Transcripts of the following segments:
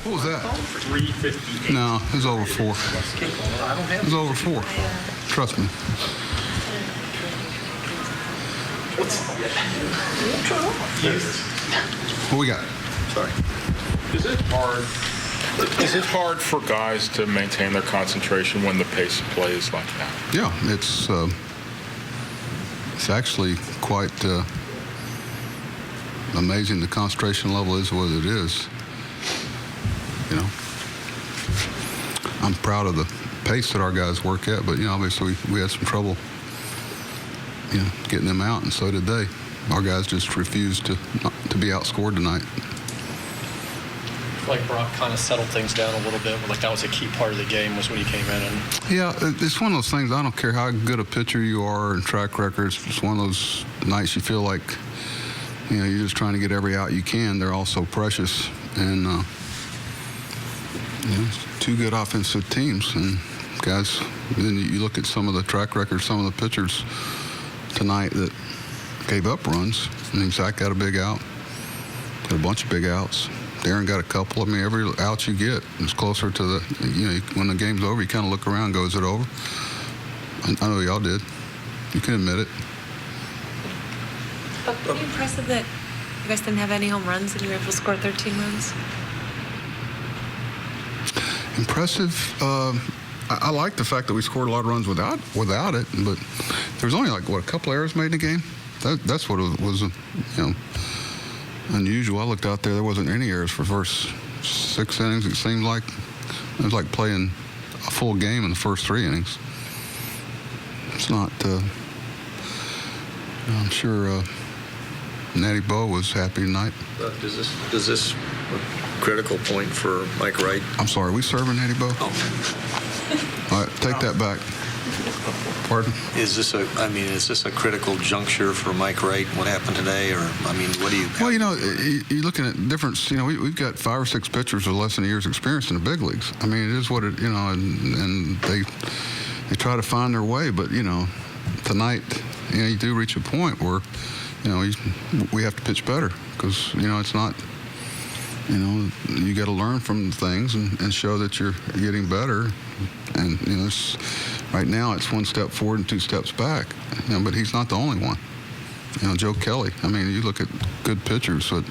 What was that? 358. No, it was over 4. It was over 4. Trust me. What we got? Sorry. Is it hard for guys to maintain their concentration when the pace of play is like that? Yeah, it's actually quite amazing. The concentration level is what it is. You know, I'm proud of the pace that our guys work at, but obviously we had some trouble, getting them out, and so did they. Our guys just refused to be outscored tonight. Like Brock kind of settled things down a little bit. Like that was a key part of the game was when he came in. And yeah, it's one of those things. I don't care how good a pitcher you are and track records. It's one of those nights you feel like you're just trying to get every out you can. They're all so precious, and two good offensive teams. And guys, then you look at some of the track records, some of the pitchers tonight that gave up runs. I mean, Zach got a big out, got a bunch of big outs. Darren got a couple. I mean, every out you get is closer to the, when the game's over, you kind of look around and go, is it over? I know y'all did. You can admit it. Pretty impressive that you guys didn't have any home runs and you were able to score 13 runs. Impressive. I like the fact that we scored a lot of runs without it, but there's only a couple errors made in the game. That's what it was, unusual. I looked out there wasn't any errors for the first 6 innings. It seemed like it was like playing a full game in the first 3 innings. It's not. I'm sure Natty Bo was happy tonight. Does this a critical point for Mike Wright? I'm sorry, are we serving Natty Bo? Oh. All right, take that back. Pardon? Is this a critical juncture for Mike Wright? What happened today, or what do you? Well, you're looking at difference. We've got 5 or 6 pitchers with less than a year's experience in the big leagues. I mean, it is what it, and they try to find their way. But tonight, you do reach a point where, we have to pitch better because it's not. You got to learn from things and show that you're getting better. And right now it's 1 step forward and 2 steps back. But he's not the only one. Joe Kelly. I mean, you look at good pitchers, but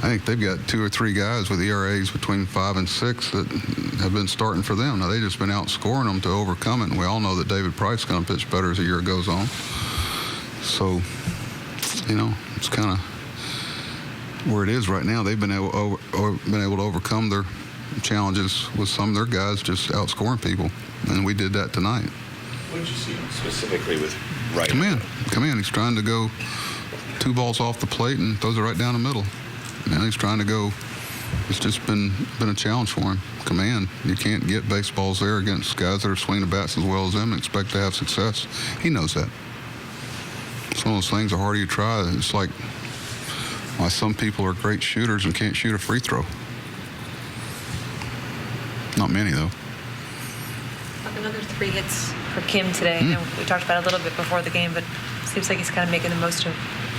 I think they've got 2 or 3 guys with ERAs between 5 and 6 that have been starting for them. Now they've just been outscoring them to overcome it. And we all know that David Price is going to pitch better as the year goes on. So, it's kind of where it is right now. They've been able to overcome their challenges with some of their guys just outscoring people, and we did that tonight. What did you see specifically with Wright? Come in. He's trying to go 2 balls off the plate and throws it right down the middle. He's trying to go. It's just been a challenge for him. Command. You can't get baseballs there against guys that are swinging the bats as well as him and expect to have success. He knows that. It's one of those things. The harder you try, it's like why some people are great shooters and can't shoot a free throw. Not many, though. Another 3 hits for Kim today. I know we talked about it a little bit before the game, but it seems like he's kind of making the most of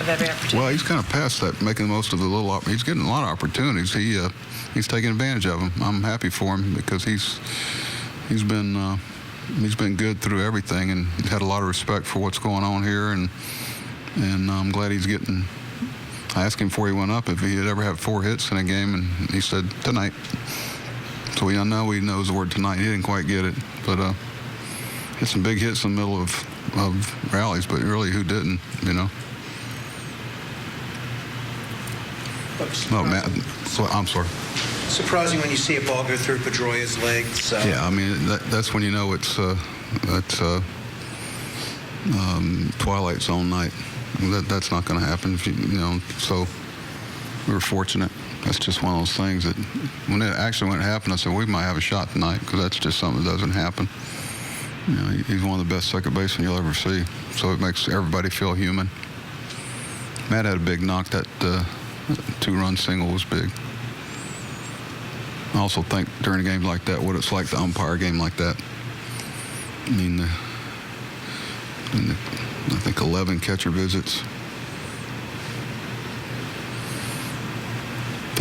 every opportunity. Well, he's kind of past that, making the most of the little. He's getting a lot of opportunities. He's taking advantage of them. I'm happy for him because he's been good through everything and had a lot of respect for what's going on here, and I'm glad he's getting. I asked him before he went up if he had ever had 4 hits in a game, and he said tonight. So I know he knows the word tonight. He didn't quite get it, but hit some big hits in the middle of rallies, but really, who didn't, No, Matt, I'm sorry. Surprising when you see a ball go through Pedroia's legs. Yeah, I mean, that's when you know it's Twilight Zone night. That's not going to happen, if so we were fortunate. That's just one of those things that when it happened, I said, we might have a shot tonight because that's just something that doesn't happen. He's one of the best second basemen you'll ever see. So it makes everybody feel human. Matt had a big knock. That 2-run single was big. I also think during a game like that, what it's like to umpire a game like that. I mean, I think 11 catcher visits.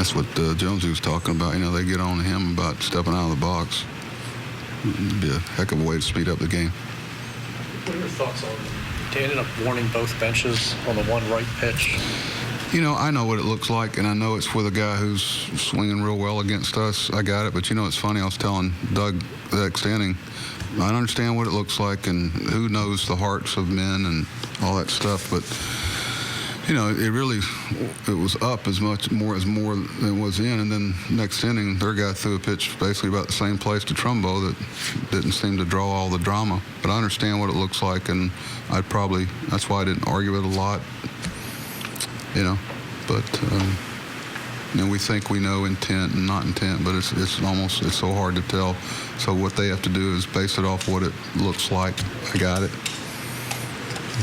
That's what Jonesy was talking about. You know, they get on to him about stepping out of the box. It'd be a heck of a way to speed up the game. What are your thoughts on they ended up warning both benches on the one right pitch? You know, I know what it looks like, and I know it's with a guy who's swinging real well against us. I got it, but you know, it's funny. I was telling Doug the next inning, I understand what it looks like, and who knows the hearts of men and all that stuff, but you know, it was up as more than it was in, and then next inning, their guy threw a pitch basically about the same place to Trumbo that didn't seem to draw all the drama. But I understand what it looks like, and that's why I didn't argue it a lot, you know. But you know, we think we know intent and not intent, but it's so hard to tell. So what they have to do is base it off what it looks like. I got it,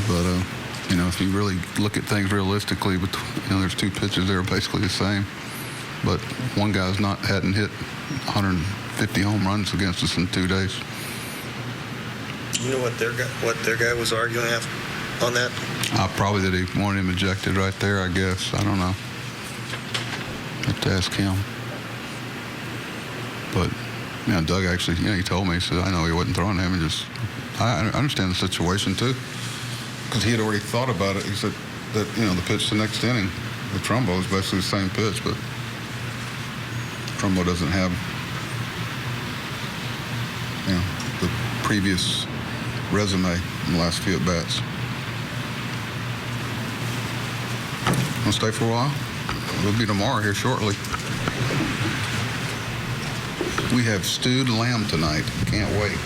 but. You know, if you really look at things realistically, but you know, there's two pitches there basically the same. But one guy's hadn't hit 150 home runs against us in 2 days. You know what their guy was arguing on that? Probably that he wanted him ejected right there, I guess. I don't know. Have to ask him. But, you know, Doug actually, you know, he told me, he said, I know he wasn't throwing him. I understand the situation, too. Because he had already thought about it. He said that, you know, the pitch the next inning, the Trumbo is basically the same pitch, but Trumbo doesn't have, you know, the previous resume in the last few at-bats. Want to stay for a while? We'll be tomorrow here shortly. We have stewed lamb tonight. Can't wait.